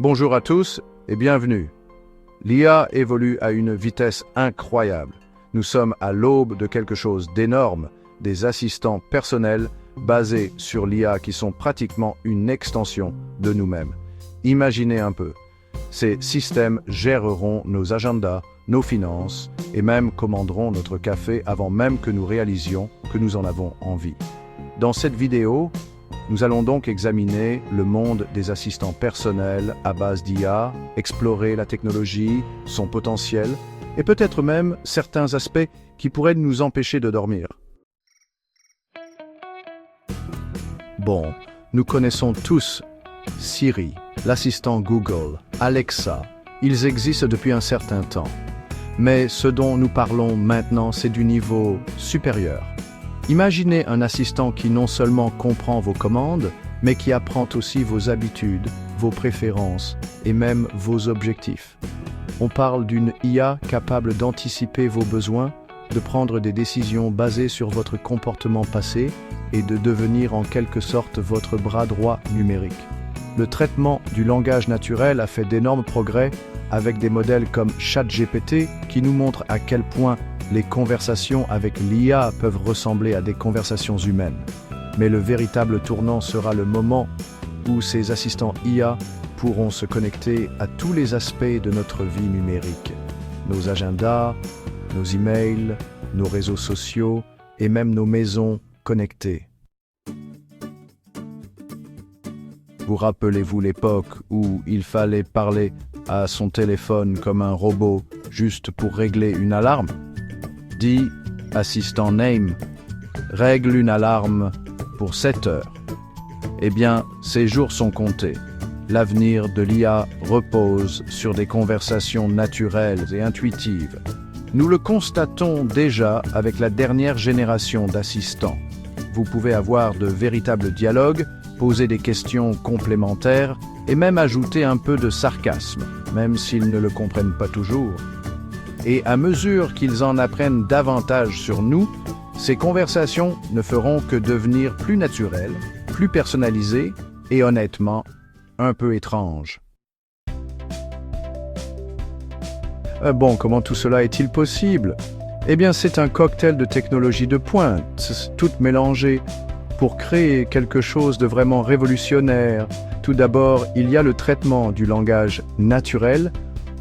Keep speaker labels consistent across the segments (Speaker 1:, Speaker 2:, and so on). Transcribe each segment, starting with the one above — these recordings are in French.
Speaker 1: Bonjour à tous et bienvenue. L'IA évolue à une vitesse incroyable. Nous sommes à l'aube de quelque chose d'énorme, des assistants personnels basés sur l'IA qui sont pratiquement une extension de nous-mêmes. Imaginez un peu, ces systèmes géreront nos agendas, nos finances et même commanderont notre café avant même que nous réalisions que nous en avons envie. Dans cette vidéo, nous allons donc examiner le monde des assistants personnels à base d'IA, explorer la technologie, son potentiel, et peut-être même certains aspects qui pourraient nous empêcher de dormir. Bon, nous connaissons tous Siri, l'assistant Google, Alexa. Ils existent depuis un certain temps. Mais ce dont nous parlons maintenant, c'est du niveau supérieur. Imaginez un assistant qui non seulement comprend vos commandes, mais qui apprend aussi vos habitudes, vos préférences et même vos objectifs. On parle d'une IA capable d'anticiper vos besoins, de prendre des décisions basées sur votre comportement passé et de devenir en quelque sorte votre bras droit numérique. Le traitement du langage naturel a fait d'énormes progrès avec des modèles comme ChatGPT qui nous montrent à quel point les conversations avec l'IA peuvent ressembler à des conversations humaines. Mais le véritable tournant sera le moment où ces assistants IA pourront se connecter à tous les aspects de notre vie numérique. Nos agendas, nos emails, nos réseaux sociaux et même nos maisons connectées. Vous rappelez-vous l'époque où il fallait parler à son téléphone comme un robot juste pour régler une alarme? Dis, assistant Name, règle une alarme pour 7 heures. Eh bien, ces jours sont comptés. L'avenir de l'IA repose sur des conversations naturelles et intuitives. Nous le constatons déjà avec la dernière génération d'assistants. Vous pouvez avoir de véritables dialogues, poser des questions complémentaires et même ajouter un peu de sarcasme, même s'ils ne le comprennent pas toujours. Et à mesure qu'ils en apprennent davantage sur nous, ces conversations ne feront que devenir plus naturelles, plus personnalisées et honnêtement, un peu étranges. Bon, comment tout cela est-il possible? Eh bien, c'est un cocktail de technologies de pointe, toutes mélangées, pour créer quelque chose de vraiment révolutionnaire. Tout d'abord, il y a le traitement du langage naturel,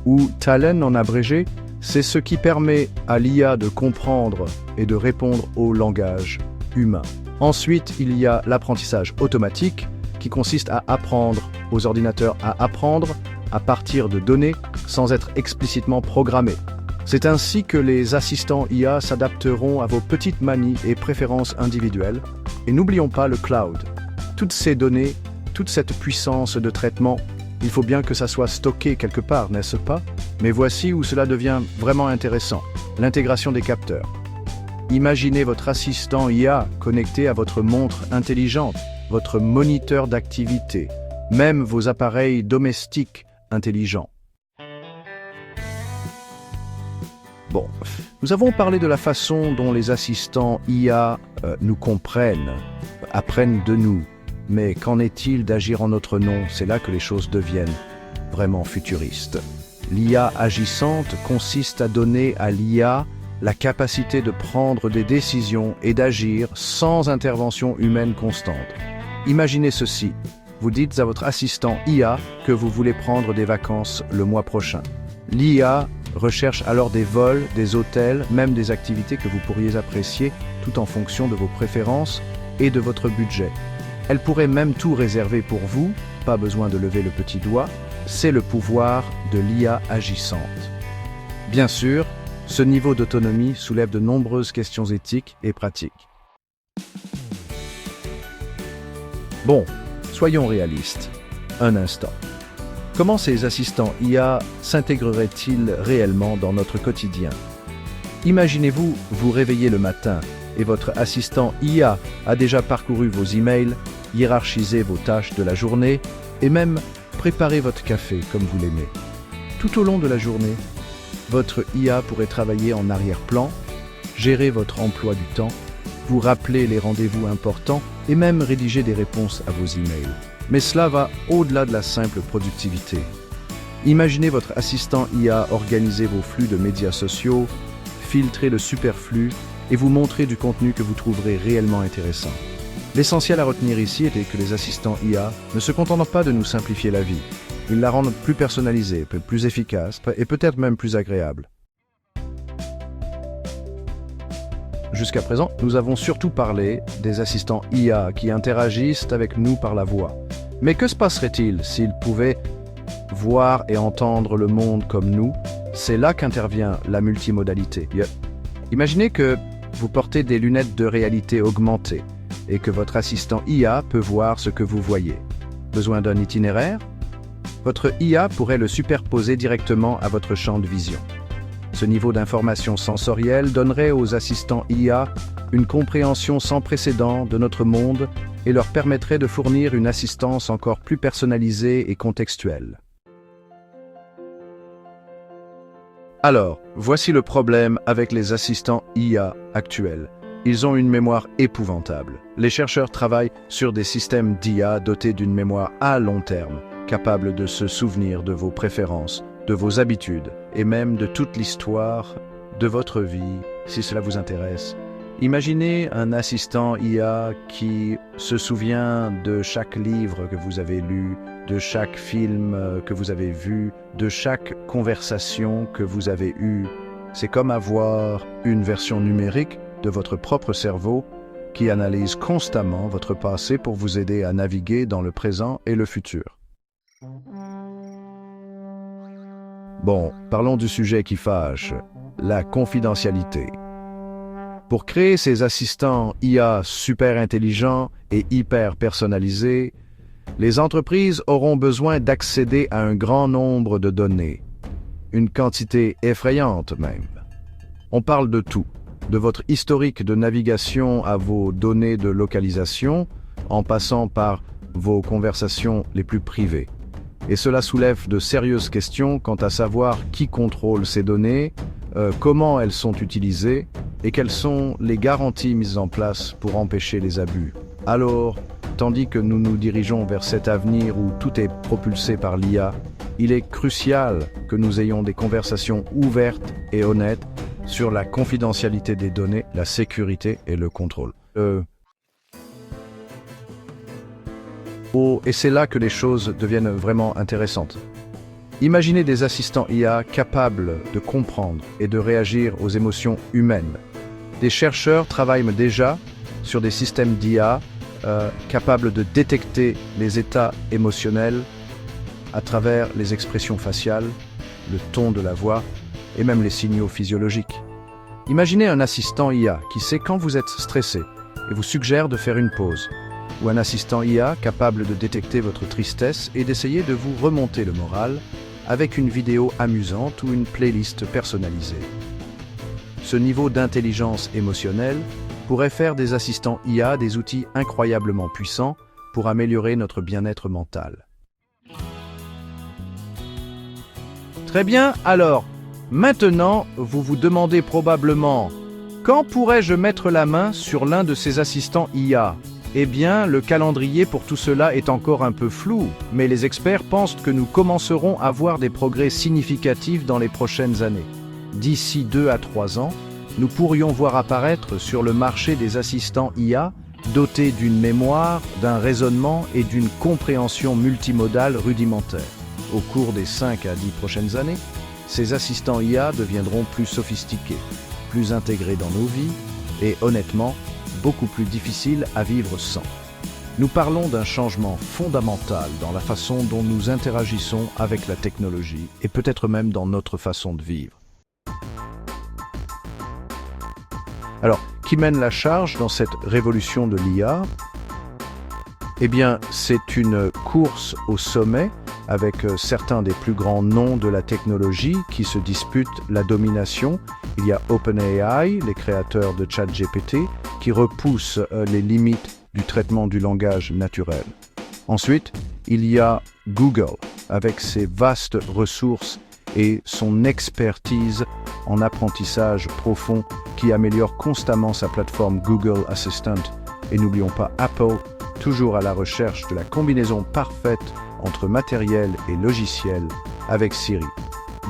Speaker 1: ou TALEN en abrégé. C'est ce qui permet à l'IA de comprendre et de répondre au langage humain. Ensuite, il y a l'apprentissage automatique qui consiste à apprendre aux ordinateurs à apprendre à partir de données sans être explicitement programmés. C'est ainsi que les assistants IA s'adapteront à vos petites manies et préférences individuelles. Et n'oublions pas le cloud. Toutes ces données, toute cette puissance de traitement, il faut bien que ça soit stocké quelque part, n'est-ce pas? Mais voici où cela devient vraiment intéressant, l'intégration des capteurs. Imaginez votre assistant IA connecté à votre montre intelligente, votre moniteur d'activité, même vos appareils domestiques intelligents. Bon, nous avons parlé de la façon dont les assistants IA nous comprennent, apprennent de nous. Mais qu'en est-il d'agir en notre nom? C'est là que les choses deviennent vraiment futuristes. L'IA agissante consiste à donner à l'IA la capacité de prendre des décisions et d'agir sans intervention humaine constante. Imaginez ceci, vous dites à votre assistant IA que vous voulez prendre des vacances le mois prochain. L'IA recherche alors des vols, des hôtels, même des activités que vous pourriez apprécier, tout en fonction de vos préférences et de votre budget. Elle pourrait même tout réserver pour vous, pas besoin de lever le petit doigt, c'est le pouvoir de l'IA agissante. Bien sûr, ce niveau d'autonomie soulève de nombreuses questions éthiques et pratiques. Bon, soyons réalistes. Un instant. Comment ces assistants IA s'intégreraient-ils réellement dans notre quotidien? Imaginez-vous vous réveiller le matin et votre assistant IA a déjà parcouru vos emails, hiérarchisé vos tâches de la journée et même préparé votre café comme vous l'aimez. Tout au long de la journée, votre IA pourrait travailler en arrière-plan, gérer votre emploi du temps, vous rappeler les rendez-vous importants et même rédiger des réponses à vos emails. Mais cela va au-delà de la simple productivité. Imaginez votre assistant IA organiser vos flux de médias sociaux, filtrer le superflu et vous montrer du contenu que vous trouverez réellement intéressant. L'essentiel à retenir ici était que les assistants IA ne se contentent pas de nous simplifier la vie. Ils la rendent plus personnalisée, plus efficace et peut-être même plus agréable. Jusqu'à présent, nous avons surtout parlé des assistants IA qui interagissent avec nous par la voix. Mais que se passerait-il s'ils pouvaient voir et entendre le monde comme nous? C'est là qu'intervient la multimodalité. Imaginez que vous portez des lunettes de réalité augmentée et que votre assistant IA peut voir ce que vous voyez. Besoin d'un itinéraire? Votre IA pourrait le superposer directement à votre champ de vision. Ce niveau d'information sensorielle donnerait aux assistants IA une compréhension sans précédent de notre monde et leur permettrait de fournir une assistance encore plus personnalisée et contextuelle. Alors, voici le problème avec les assistants IA actuels. Ils ont une mémoire épouvantable. Les chercheurs travaillent sur des systèmes d'IA dotés d'une mémoire à long terme, capables de se souvenir de vos préférences, de vos habitudes et même de toute l'histoire de votre vie, si cela vous intéresse. Imaginez un assistant IA qui se souvient de chaque livre que vous avez lu, de chaque film que vous avez vu, de chaque conversation que vous avez eue. C'est comme avoir une version numérique de votre propre cerveau qui analyse constamment votre passé pour vous aider à naviguer dans le présent et le futur. Bon, parlons du sujet qui fâche, la confidentialité. Pour créer ces assistants IA super intelligents et hyper personnalisés, les entreprises auront besoin d'accéder à un grand nombre de données, une quantité effrayante même. On parle de tout, de votre historique de navigation à vos données de localisation, en passant par vos conversations les plus privées. Et cela soulève de sérieuses questions quant à savoir qui contrôle ces données, comment elles sont utilisées et quelles sont les garanties mises en place pour empêcher les abus. Alors, tandis que nous nous dirigeons vers cet avenir où tout est propulsé par l'IA, il est crucial que nous ayons des conversations ouvertes et honnêtes sur la confidentialité des données, la sécurité et le contrôle. Et c'est là que les choses deviennent vraiment intéressantes. Imaginez des assistants IA capables de comprendre et de réagir aux émotions humaines. Des chercheurs travaillent déjà sur des systèmes d'IA capables de détecter les états émotionnels à travers les expressions faciales, le ton de la voix et même les signaux physiologiques. Imaginez un assistant IA qui sait quand vous êtes stressé et vous suggère de faire une pause, ou un assistant IA capable de détecter votre tristesse et d'essayer de vous remonter le moral avec une vidéo amusante ou une playlist personnalisée. Ce niveau d'intelligence émotionnelle pourrait faire des assistants IA des outils incroyablement puissants pour améliorer notre bien-être mental. Très bien, alors, maintenant, vous vous demandez probablement « Quand pourrais-je mettre la main sur l'un de ces assistants IA ?» Eh bien, le calendrier pour tout cela est encore un peu flou, mais les experts pensent que nous commencerons à voir des progrès significatifs dans les prochaines années. D'ici 2 à 3 ans, nous pourrions voir apparaître sur le marché des assistants IA dotés d'une mémoire, d'un raisonnement et d'une compréhension multimodale rudimentaire. Au cours des 5 à 10 prochaines années, ces assistants IA deviendront plus sophistiqués, plus intégrés dans nos vies et, honnêtement, beaucoup plus difficiles à vivre sans. Nous parlons d'un changement fondamental dans la façon dont nous interagissons avec la technologie et peut-être même dans notre façon de vivre. Alors, qui mène la charge dans cette révolution de l'IA? Eh bien, c'est une course au sommet avec certains des plus grands noms de la technologie qui se disputent la domination. Il y a OpenAI, les créateurs de ChatGPT, qui repoussent les limites du traitement du langage naturel. Ensuite, il y a Google, avec ses vastes ressources et son expertise en apprentissage profond qui améliore constamment sa plateforme Google Assistant. Et n'oublions pas Apple, toujours à la recherche de la combinaison parfaite entre matériel et logiciel avec Siri.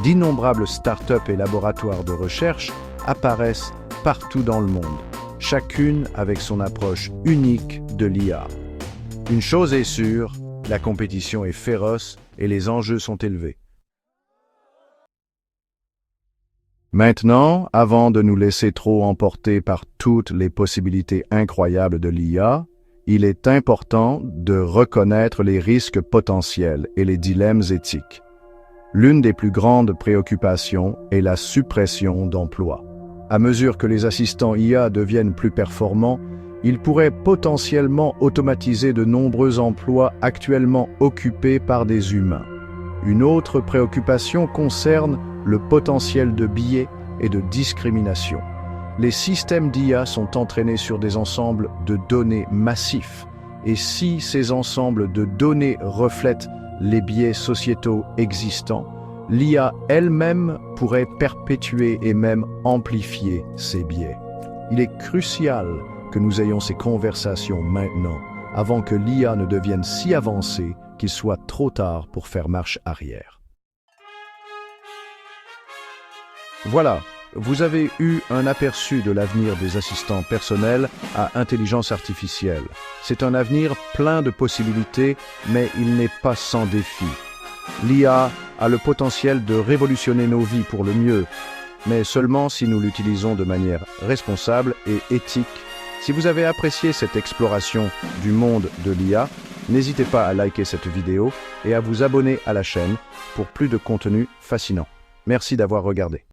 Speaker 1: D'innombrables startups et laboratoires de recherche apparaissent partout dans le monde, chacune avec son approche unique de l'IA. Une chose est sûre, la compétition est féroce et les enjeux sont élevés. Maintenant, avant de nous laisser trop emporter par toutes les possibilités incroyables de l'IA, il est important de reconnaître les risques potentiels et les dilemmes éthiques. L'une des plus grandes préoccupations est la suppression d'emplois. À mesure que les assistants IA deviennent plus performants, ils pourraient potentiellement automatiser de nombreux emplois actuellement occupés par des humains. Une autre préoccupation concerne le potentiel de biais et de discrimination. Les systèmes d'IA sont entraînés sur des ensembles de données massifs, et si ces ensembles de données reflètent les biais sociétaux existants, l'IA elle-même pourrait perpétuer et même amplifier ces biais. Il est crucial que nous ayons ces conversations maintenant, avant que l'IA ne devienne si avancée qu'il soit trop tard pour faire marche arrière. Voilà, vous avez eu un aperçu de l'avenir des assistants personnels à intelligence artificielle. C'est un avenir plein de possibilités, mais il n'est pas sans défis. L'IA a le potentiel de révolutionner nos vies pour le mieux, mais seulement si nous l'utilisons de manière responsable et éthique. Si vous avez apprécié cette exploration du monde de l'IA, n'hésitez pas à liker cette vidéo et à vous abonner à la chaîne pour plus de contenu fascinant. Merci d'avoir regardé.